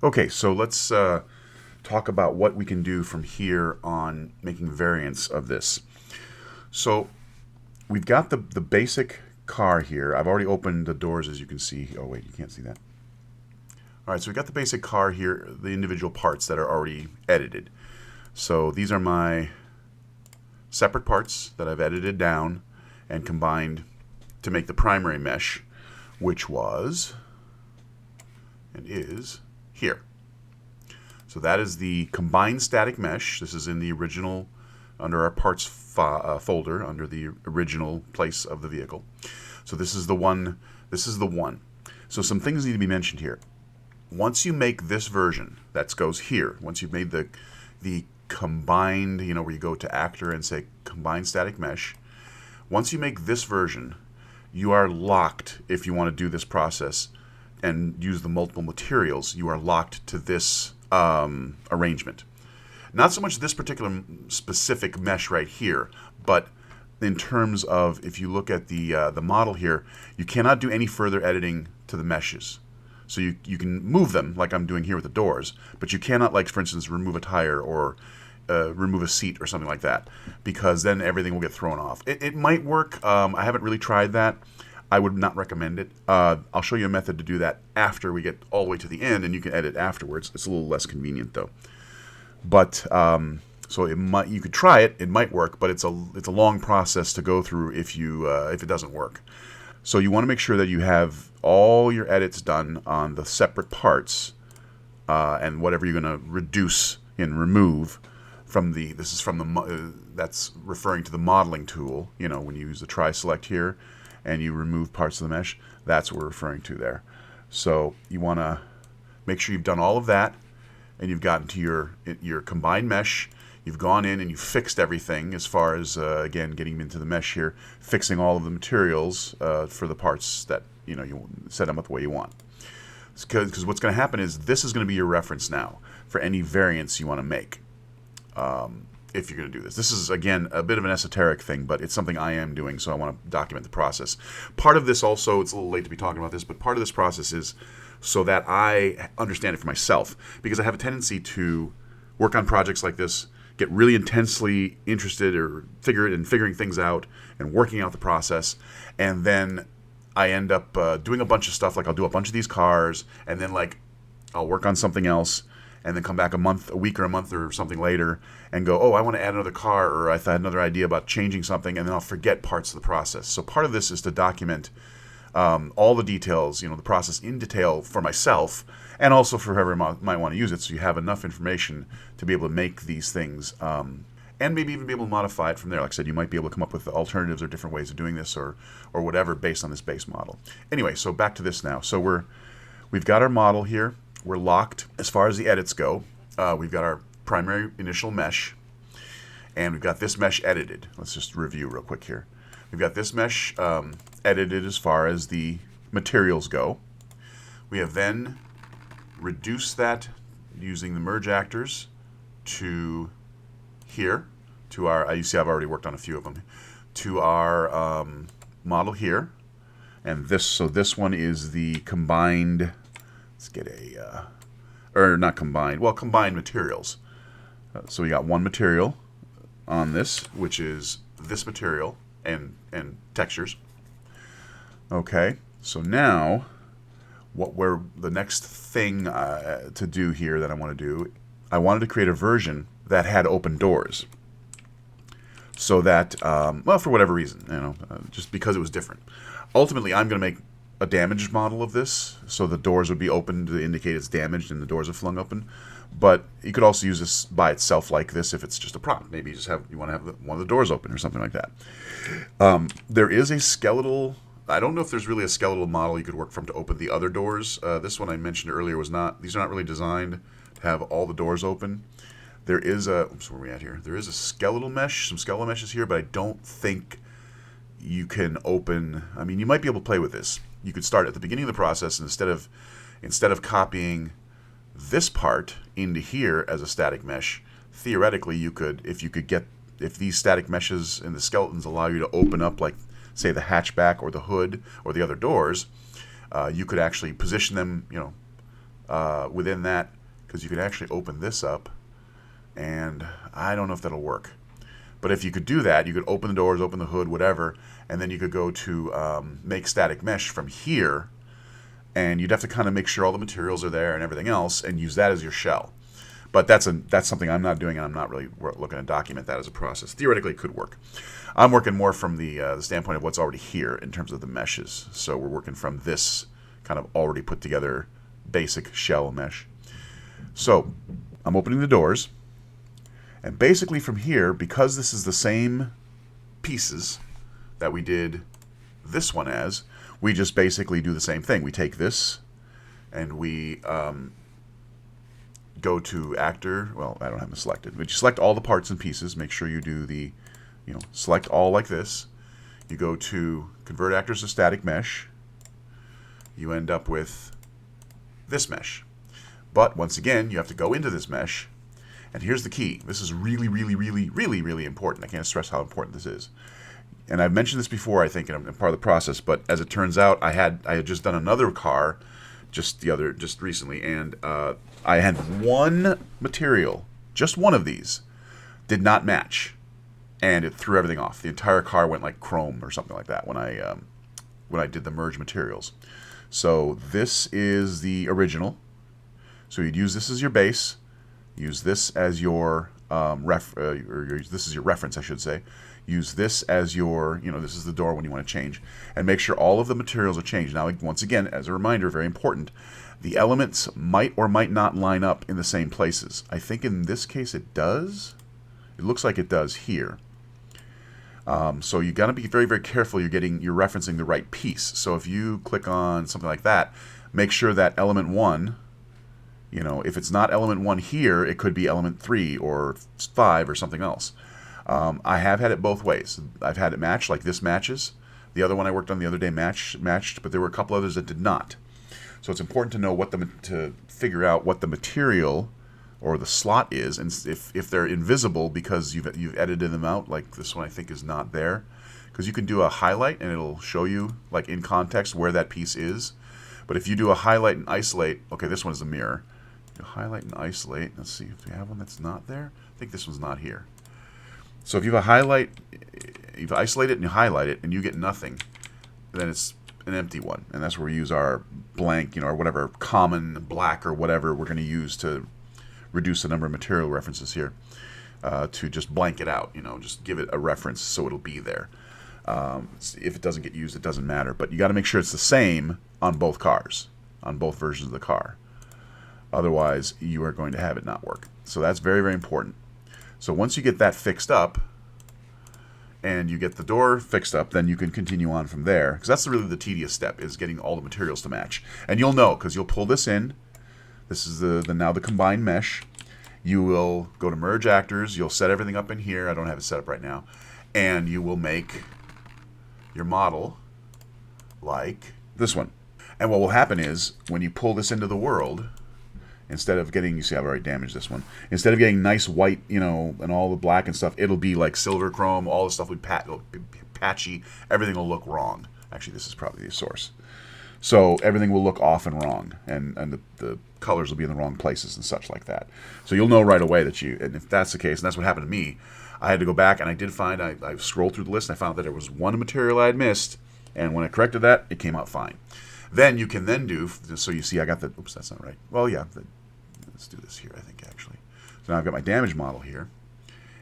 Okay, so let's talk about what we can do from here on making variants of this. So we've got the basic car here. I've already opened the doors, as you can see. Oh wait, you can't see that. All right, so we've got the basic car here, the individual parts that are already edited. So these are my separate parts that I've edited down and combined to make the primary mesh, which was and is here. So that is the combined static mesh. This is in the original, under our parts folder, under the original place of the vehicle. So this is the one. This is the one. So some things need to be mentioned here. Once you make this version, that goes here. Once you've made the combined, where you go to actor and say combined static mesh. Once you make this version, you are locked. If you want to do this process and use the multiple materials, you are locked to this arrangement. Not so much this particular specific mesh right here, but in terms of, if you look at the model here, you cannot do any further editing to the meshes. So you can move them like I'm doing here with the doors, but you cannot, like, for instance, remove a tire or remove a seat or something like that, because then everything will get thrown off. It might work. I haven't really tried that. I would not recommend it. I'll show you a method to do that after we get all the way to the end, and you can edit afterwards. It's a little less convenient though. But so you could try it. It might work, but it's a long process to go through if it doesn't work. So you want to make sure that you have all your edits done on the separate parts and whatever you're going to reduce and remove from the. This is from the that's referring to the modeling tool. When you use the try select here and you remove parts of the mesh, that's what we're referring to there. So you want to make sure you've done all of that, and you've gotten to your combined mesh. You've gone in and you've fixed everything as far as, again, getting into the mesh here, fixing all of the materials for the parts that you set them up the way you want. Because what's going to happen is this is going to be your reference now for any variants you want to make. If you're going to do this. This is, again, a bit of an esoteric thing, but it's something I am doing, so I want to document the process. Part of this also, it's a little late to be talking about this, but part of this process is so that I understand it for myself, because I have a tendency to work on projects like this, get really intensely interested or figuring things out and working out the process, and then I end up doing a bunch of stuff. Like I'll do a bunch of these cars, and then I'll work on something else, and then come back a week or a month or something later and go, oh, I want to add another car, or I had another idea about changing something, and then I'll forget parts of the process. So part of this is to document all the details, the process in detail for myself, and also for whoever might want to use it, so you have enough information to be able to make these things, and maybe even be able to modify it from there. Like I said, you might be able to come up with alternatives or different ways of doing this, or whatever, based on this base model. Anyway, so back to this now. So we've got our model here. We're locked as far as the edits go. We've got our primary initial mesh, and we've got this mesh edited. Let's just review real quick here. We've got this mesh edited as far as the materials go. We have then reduced that using the merge actors to here, to our, you see I've already worked on a few of them, to our model here. And this one is the combined, let's get or not combined, well, combined materials. So we got one material on this, which is this material and textures. Okay, so now the next thing to do here that I want to do, I wanted to create a version that had open doors. So that, well, for whatever reason, just because it was different. Ultimately, I'm going to make a damaged model of this, so the doors would be open to indicate it's damaged and the doors are flung open. But you could also use this by itself like this if it's just a prompt. Maybe you want to have one of the doors open or something like that. There is a skeletal. I don't know if there's really a skeletal model you could work from to open the other doors. This one I mentioned earlier was not. These are not really designed to have all the doors open. There is a. Oops, where are we at here? There is a skeletal mesh, some skeletal meshes here, but I don't think you can open. I mean, you might be able to play with this. You could start at the beginning of the process, and instead of copying this part into here as a static mesh, theoretically you could, if these static meshes and the skeletons allow you to open up, like say the hatchback or the hood or the other doors, you could actually position them, within that, because you could actually open this up, and I don't know if that'll work. But if you could do that, you could open the doors, open the hood, whatever, and then you could go to make static mesh from here, and you'd have to kind of make sure all the materials are there and everything else, and use that as your shell. But that's something I'm not doing, and I'm not really looking to document that as a process. Theoretically, it could work. I'm working more from the standpoint of what's already here in terms of the meshes. So we're working from this kind of already put together basic shell mesh. So I'm opening the doors, and basically from here, because this is the same pieces that we did this one as, we just basically do the same thing. We take this and we go to actor. Well, I don't have them selected, but you select all the parts and pieces. Make sure you do the, select all like this. You go to convert actors to static mesh. You end up with this mesh. But once again, you have to go into this mesh. And here's the key. This is really, really, really, really, really important. I can't stress how important this is. And I've mentioned this before, I think, in part of the process. But as it turns out, I had just done another car just recently, and I had one material, just one of these, did not match, and it threw everything off. The entire car went like chrome or something like that when I did the merge materials. So this is the original. So you'd use this as your base. Use this as your this is your reference, I should say. Use this as your, this is the door when you want to change, and make sure all of the materials are changed. Now, once again, as a reminder, very important, the elements might or might not line up in the same places. I think in this case it does. It looks like it does here. So you got to be very, very careful. You're referencing the right piece. So if you click on something like that, make sure that element 1. If it's not element 1 here, it could be element 3 or 5 or something else. I have had it both ways. I've had it match, like this matches. The other one I worked on the other day matched, but there were a couple others that did not. So it's important to know to figure out what the material or the slot is, and if they're invisible because you've edited them out, like this one I think is not there. Because you can do a highlight and it'll show you, like in context, where that piece is. But if you do a highlight and isolate, okay, this one is a mirror. You highlight and isolate. Let's see if we have one that's not there. I think this one's not here. So if you have a highlight, you isolate it and you highlight it, and you get nothing, then it's an empty one, and that's where we use our blank, or whatever common black or whatever we're going to use to reduce the number of material references here, to just blank it out. Just give it a reference so it'll be there. If it doesn't get used, it doesn't matter. But you got to make sure it's the same on both cars, on both versions of the car. Otherwise, you are going to have it not work. So that's very, very important. So once you get that fixed up, and you get the door fixed up, then you can continue on from there. Because that's really the tedious step, is getting all the materials to match. And you'll know, because you'll pull this in. This is now the combined mesh. You will go to merge actors. You'll set everything up in here. I don't have it set up right now. And you will make your model like this one. And what will happen is, when you pull this into the world, instead of getting, you see I've already damaged this one, instead of getting nice white, and all the black and stuff, it'll be like silver chrome, all the stuff it'll be patchy, everything will look wrong. Actually, this is probably the source. So everything will look off and wrong, and the colors will be in the wrong places and such like that. So you'll know right away and if that's the case, and that's what happened to me, I had to go back, and I did find, I scrolled through the list, and I found that there was one material I had missed, and when I corrected that, it came out fine. Then you can then do, so you see I got the, oops, that's not right. Well, yeah, let's do this here, I think, actually. So now I've got my damage model here.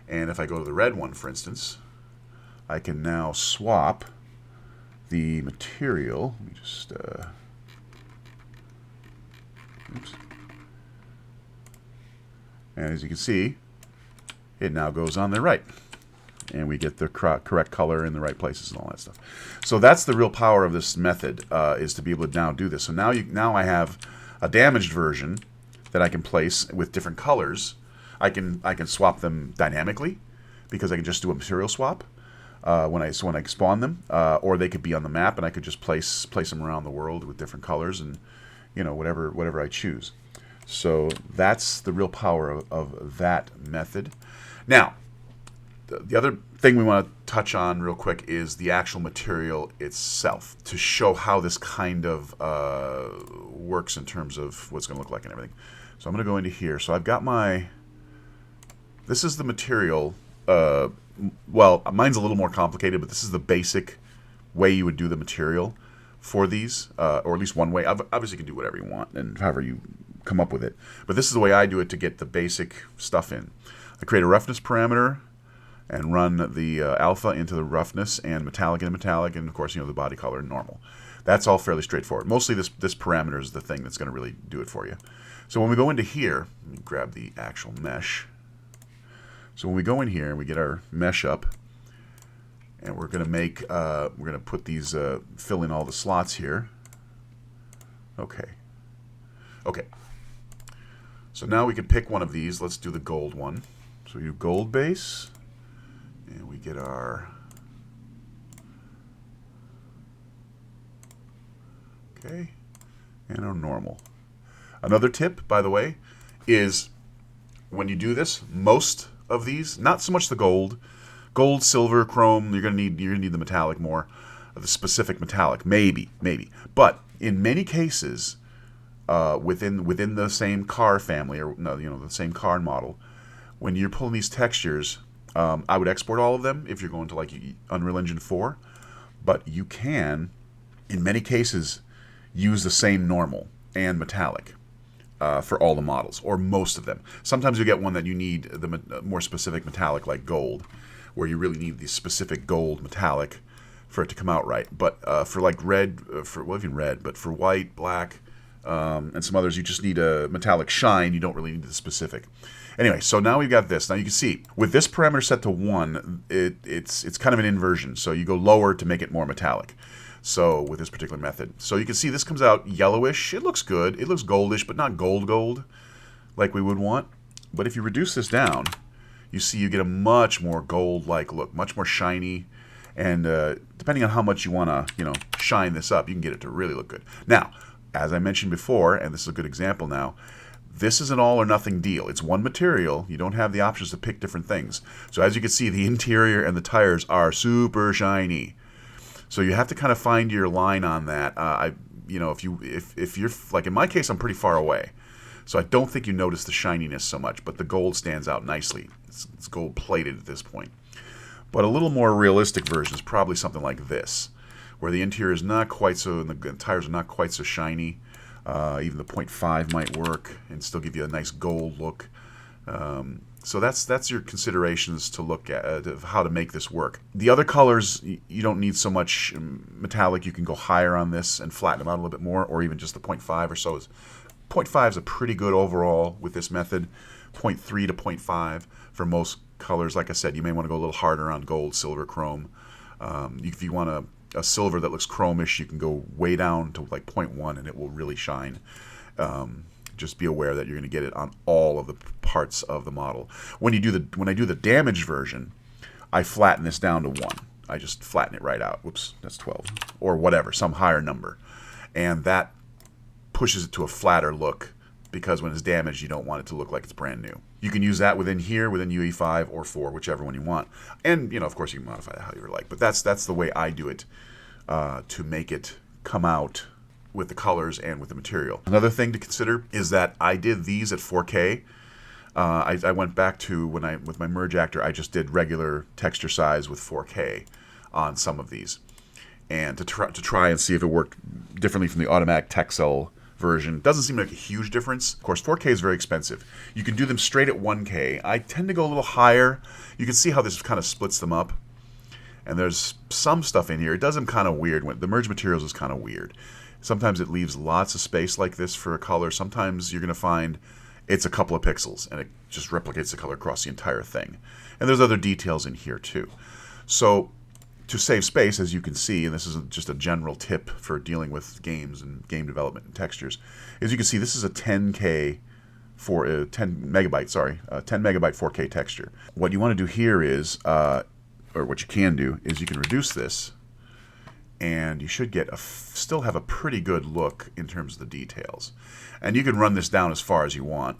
And if I go to the red one, for instance, I can now swap the material. Let me just, oops. And as you can see, it now goes on the right. And we get the correct color in the right places and all that stuff. So that's the real power of this method, is to be able to now do this. So now I have a damaged version that I can place with different colors. I can swap them dynamically, because I can just do a material swap when I spawn them, or they could be on the map, and I could just place them around the world with different colors, and whatever I choose. So that's the real power of that method. Now, the other thing we want to touch on real quick is the actual material itself, to show how this kind of works in terms of what it's going to look like and everything. So I'm going to go into here. So I've got this is the material. Well, mine's a little more complicated, but this is the basic way you would do the material for these, or at least one way. Obviously, you can do whatever you want and however you come up with it. But this is the way I do it to get the basic stuff in. I create a roughness parameter and run the alpha into the roughness and metallic into metallic, and of course, the body color and normal. That's all fairly straightforward. Mostly this parameter is the thing that's going to really do it for you. So when we go into here, let me grab the actual mesh. So when we go in here and we get our mesh up, and we're going to make, we're going to put these, fill in all the slots here. Okay. Okay. So now we can pick one of these. Let's do the gold one. So we do gold base, and we get our, okay, and our normal. Another tip, by the way, is when you do this, most of these, not so much the gold, silver, chrome, you're gonna need the metallic more, the specific metallic, maybe. But in many cases, within the same car family, or the same car model, when you're pulling these textures, I would export all of them if you're going to like Unreal Engine 4, but you can, in many cases, use the same normal and metallic for all the models, or most of them. Sometimes you get one that you need the more specific metallic, like gold, where you really need the specific gold metallic for it to come out right. But for like red, even red, but for white, black, and some others, you just need a metallic shine. You don't really need the specific. Anyway, so now we've got this. Now you can see, with this parameter set to 1, it's kind of an inversion. So you go lower to make it more metallic. So with this particular method. So you can see this comes out yellowish. It looks good. It looks goldish, but not gold like we would want. But if you reduce this down, you see you get a much more gold-like look, much more shiny. And depending on how much you want to, shine this up, you can get it to really look good. Now, as I mentioned before, and this is a good example now, this is an all or nothing deal. It's one material. You don't have the options to pick different things. So as you can see, the interior and the tires are super shiny. So you have to kind of find your line on that. If you're like in my case, I'm pretty far away, so I don't think you notice the shininess so much. But the gold stands out nicely. It's gold plated at this point. But a little more realistic version is probably something like this, where the interior is not quite so, and the tires are not quite so shiny. Even the 0.5 might work and still give you a nice gold look. So that's your considerations to look at of how to make this work. The other colors, you don't need so much metallic. You can go higher on this and flatten them out a little bit more, or even just the 0.5 or so. 0.5 is a pretty good overall with this method. 0.3 to 0.5 for most colors. Like I said, you may want to go a little harder on gold, silver, chrome. If you want a silver that looks chromish, you can go way down to like 0.1 and it will really shine. Just be aware that you're going to get it on all of the parts of the model. When I do the damaged version, I flatten this down to 1. I just flatten it right out. Whoops, that's 12 or whatever, some higher number, and that pushes it to a flatter look, because when it's damaged, you don't want it to look like it's brand new. You can use that within here, within UE5 or 4, whichever one you want. And of course, you can modify that how you like. But that's the way I do it to make it come out with the colors and with the material. Another thing to consider is that I did these at 4K. I went back to with my merge actor, I just did regular texture size with 4K on some of these, and to try and see if it worked differently from the automatic Texel version. Doesn't seem like a huge difference. Of course, 4K is very expensive. You can do them straight at 1K. I tend to go a little higher. You can see how this kind of splits them up. And there's some stuff in here. It does them kind of weird. The merge materials is kind of weird. Sometimes it leaves lots of space like this for a color. Sometimes you're going to find it's a couple of pixels and it just replicates the color across the entire thing. And there's other details in here too. So to save space, as you can see, and this is just a general tip for dealing with games and game development and textures, as you can see, this is a 10K for 10 megabyte 4K texture. What you want to do here is, or what you can do is, you can reduce this, and you should get still have a pretty good look in terms of the details. And you can run this down as far as you want,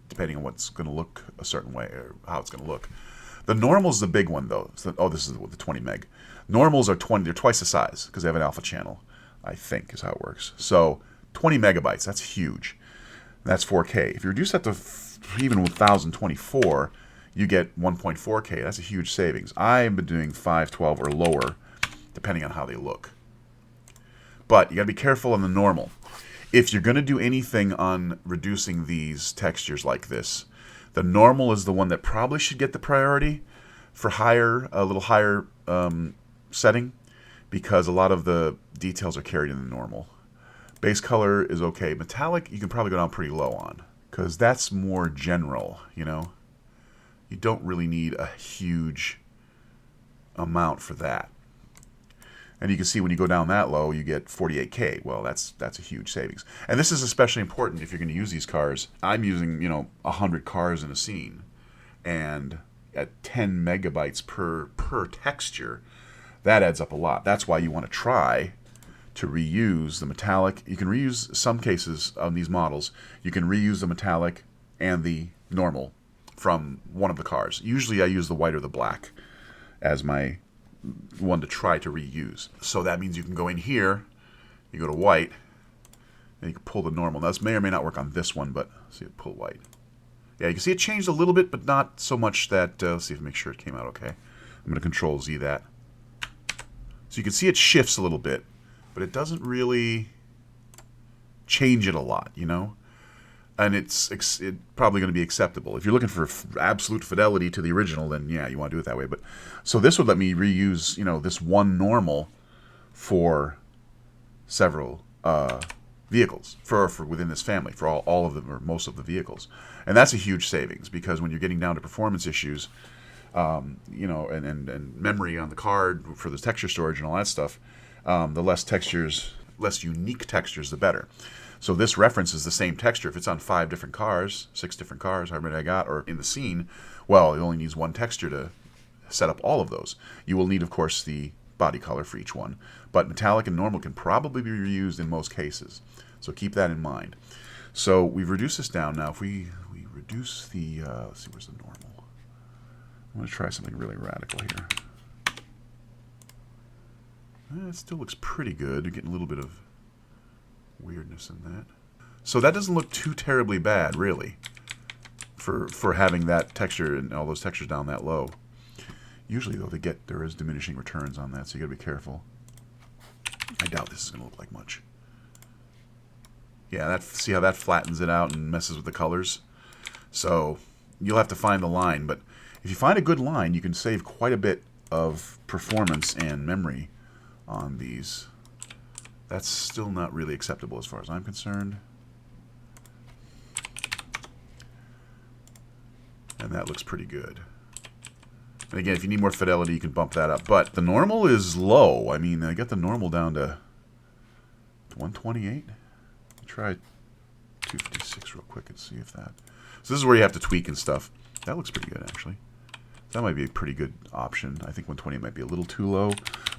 depending on what's going to look a certain way or how it's going to look. The normal's the big one though. So, oh, this is the 20 meg. Normals are 20. They're twice the size because they have an alpha channel, I think is how it works. So 20 megabytes. That's huge. That's 4K. If you reduce that to even 1024, you get 1.4K. That's a huge savings. I've been doing 512 or lower, depending on how they look. But you got to be careful on the normal. If you're going to do anything on reducing these textures like this, the normal is the one that probably should get the priority for a little higher setting, because a lot of the details are carried in the normal. Base color is okay. Metallic, you can probably go down pretty low on, because that's more general, you know. You don't really need a huge amount for that. And you can see when you go down that low, you get 48K. Well, that's a huge savings. And this is especially important if you're going to use these cars. I'm using, 100 cars in a scene. And at 10 megabytes per texture, that adds up a lot. That's why you want to try to reuse the metallic. You can reuse some cases on these models. You can reuse the metallic and the normal from one of the cars. Usually I use the white or the black as my one to try to reuse. So that means you can go in here, you go to white, and you can pull the normal. Now this may or may not work on this one, but see it pull white. Yeah, you can see it changed a little bit, but not so much that, let's see if I make sure it came out okay. I'm going to Control Z that. So you can see it shifts a little bit, but it doesn't really change it a lot, And it's probably going to be acceptable. If you're looking for absolute fidelity to the original, then yeah, you want to do it that way. But so this would let me reuse, this one normal for several vehicles for within this family, for all of them or most of the vehicles. And that's a huge savings, because when you're getting down to performance issues, and memory on the card for the texture storage and all that stuff, the less unique textures, the better. So this references the same texture. If it's on 5 different cars, 6 different cars, however many I got, or in the scene, well, it only needs one texture to set up all of those. You will need, of course, the body color for each one. But metallic and normal can probably be reused in most cases. So keep that in mind. So we've reduced this down. Now if we reduce the, let's see, where's the normal? I'm going to try something really radical here. It still looks pretty good. You're getting a little bit of weirdness in that. So that doesn't look too terribly bad, really, for having that texture and all those textures down that low. Usually, though, there is diminishing returns on that, so you got to be careful. I doubt this is going to look like much. Yeah, see how that flattens it out and messes with the colors? So you'll have to find the line, but if you find a good line, you can save quite a bit of performance and memory on these. That's still not really acceptable as far as I'm concerned. And that looks pretty good. And again, if you need more fidelity, you can bump that up. But the normal is low. I mean, I got the normal down to 128. Try 256 real quick and see if that... So this is where you have to tweak and stuff. That looks pretty good, actually. That might be a pretty good option. I think 120 might be a little too low.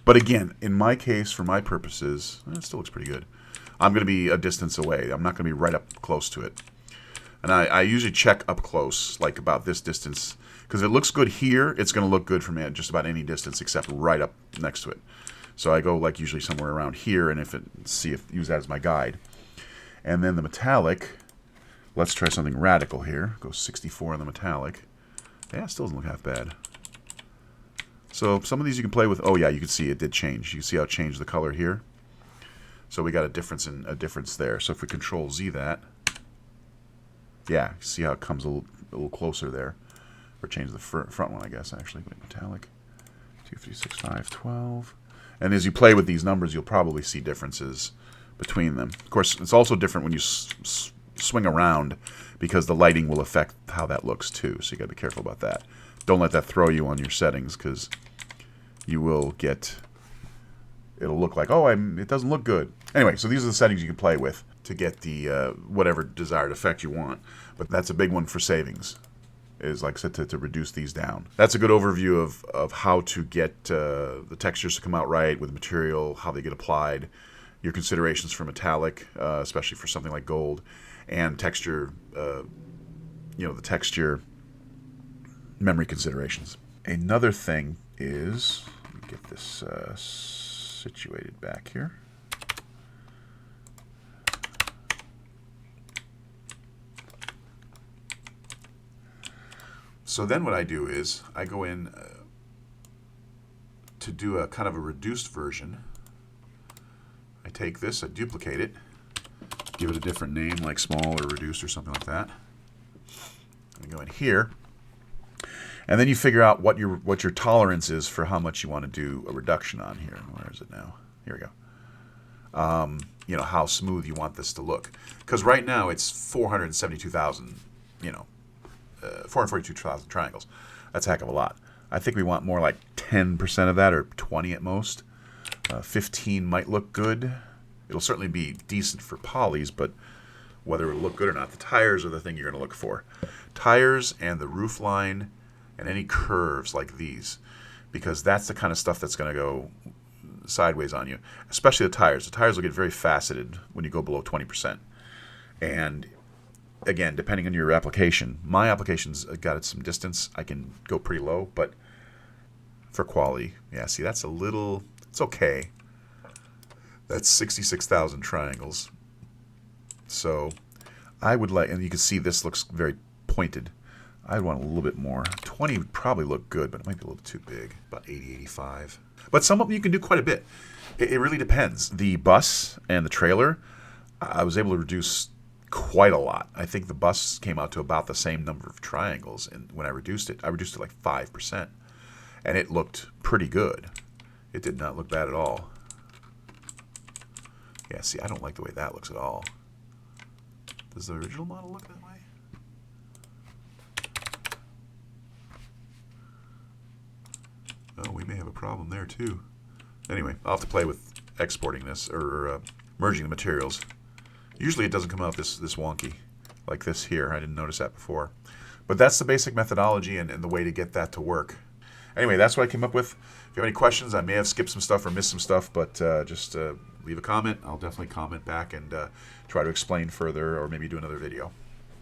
But again, in my case, for my purposes, it still looks pretty good. I'm going to be a distance away. I'm not going to be right up close to it. And I usually check up close, like about this distance. Because if it looks good here, it's going to look good for me at just about any distance except right up next to it. So I go like usually somewhere around here, and use that as my guide. And then the metallic, let's try something radical here. Go 64 on the metallic. Yeah, it still doesn't look half bad. So some of these you can play with. Oh yeah, you can see it did change. You can see how it changed the color here. So we got a difference there. So if we Control Z that, yeah, see how it comes a little closer there. Or change the front one, I guess, actually. Metallic, 256, 512. And as you play with these numbers, you'll probably see differences between them. Of course, it's also different when you swing around, because the lighting will affect how that looks too. So you got to be careful about that. Don't let that throw you on your settings, because you will it'll look like, oh, it doesn't look good. Anyway, so these are the settings you can play with to get the whatever desired effect you want. But that's a big one for savings, is like I said, to reduce these down. That's a good overview of how to get the textures to come out right with material, how they get applied, your considerations for metallic, especially for something like gold, and texture, the texture memory considerations. another thing is, let me get this situated back here. So then what I do is I go in to do a kind of a reduced version. I take this, I duplicate it, give it a different name like small or reduced or something like that. I go in here, and then you figure out what your tolerance is for how much you want to do a reduction on here. Where is it now? Here we go. You know, how smooth you want this to look. Because right now it's 472,000, 442,000 triangles. That's a heck of a lot. I think we want more like 10% of that, or 20 at most. 15 might look good. It'll certainly be decent for polys, but whether it'll look good or not, the tires are the thing you're going to look for. Tires and the roof line and any curves like these, because that's the kind of stuff that's going to go sideways on you, especially the tires. The tires will get very faceted when you go below 20%. And again, depending on your application, my application's got some distance. I can go pretty low, but for quality, yeah, see, that's a little, it's okay. That's 66,000 triangles. So I would like, and you can see this looks very pointed. I'd want a little bit more. 20 would probably look good, but it might be a little too big. About 80, 85. But some of them you can do quite a bit. It really depends. The bus and the trailer, I was able to reduce quite a lot. I think the bus came out to about the same number of triangles, and when I reduced it like 5%. And it looked pretty good. It did not look bad at all. Yeah, see, I don't like the way that looks at all. Does the original model look that way? Oh, we may have a problem there too. Anyway, I'll have to play with exporting this, or merging the materials. Usually it doesn't come out this wonky, like this here. I didn't notice that before. But that's the basic methodology and the way to get that to work. Anyway, that's what I came up with. If you have any questions, I may have skipped some stuff or missed some stuff, but just leave a comment. I'll definitely comment back and try to explain further, or maybe do another video.